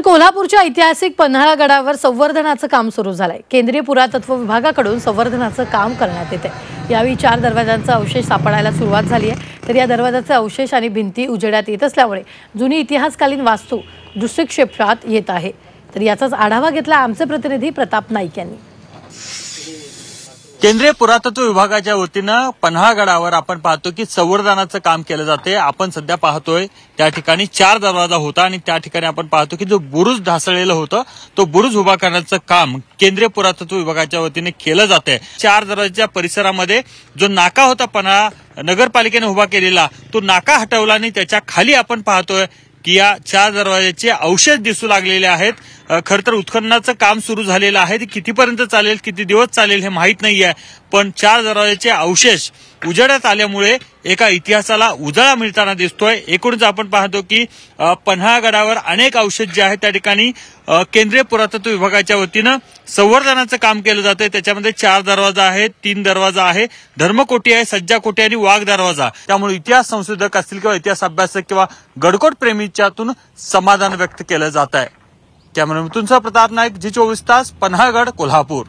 कोल्हापूरच्या ऐतिहासिक पन्हाळगडावर संवर्धनाचं काम सुरू झालंय। केंद्रीय पुरातत्व विभागाकडून संवर्धनाचं काम करण्यात येते। यावेळी 4 दरवाजांचा अवशेष सापडायला सुरुवात झाली आहे। तर या दरवाजाचे अवशेष आणि भिंती उजेडात येत असल्यामुळे जुनी इतिहासकालीन वास्तू दृष्टिक्षेपात येत आहे। तर याचाच आढावा घेतला आमचे प्रतिनिधी प्रताप नाईक यांनी। केंद्रीय पुरातत्व विभागाच्या वतीनं पन्हाळगडावर आपण पाहतो की संवर्धनाचं काम केलं जाते। आपण सध्या पाहतोय त्या ठिकाणी 4 दरवाजा होता आणि त्या ठिकाणी आपण पाहतो की जो बुरुज ढासळलेला होता तो बुरुज उभा करण्याचं काम केंद्रीय पुरातत्व विभागाच्या वतीने केलं जाते। 4 दरवाजाच्या परिसरामध्ये जो नाका होता पन्हाळा नगरपालिकेने उभा केलेला तो नाका हटवला आणि त्याच्या खाली आपण पाहतोय की या 4 दरवाजाचे अवशेष दिसू लागलेले आहेत। खरं तर उत्खननाचं काम सुरू झालेलं आहे। ते कितीपर्यंत चालेल किती दिवस चालेल हे माहित नाहीये, पण 4 दरवाजाचे अवशेष उजेडात आल्यामुळे एका इतिहासाला उजाळा मिळताना दिसतोय। एकूणच आपण पाहतो की पन्हाळगडावर अनेक अवशेष जे आहेत त्या ठिकाणी केंद्रीय पुरातत्व विभागाच्या वतीनं संवर्धनाचं काम केलं जातंय। त्याच्यामध्ये 4 दरवाजा आहेत, 3 दरवाजा आहे, धर्मकोटी आहे, सज्जाकोटी आणि वाघ दरवाजा। त्यामुळे इतिहास संशोधक असतील किंवा इतिहास अभ्यासक किंवा गडकोट प्रेमीच्यातून समाधान व्यक्त केलं जात आहे। कॅमेरामन तुमचा प्रताप नाईक, जी24 तास, पन्हाळगड, कोल्हापूर।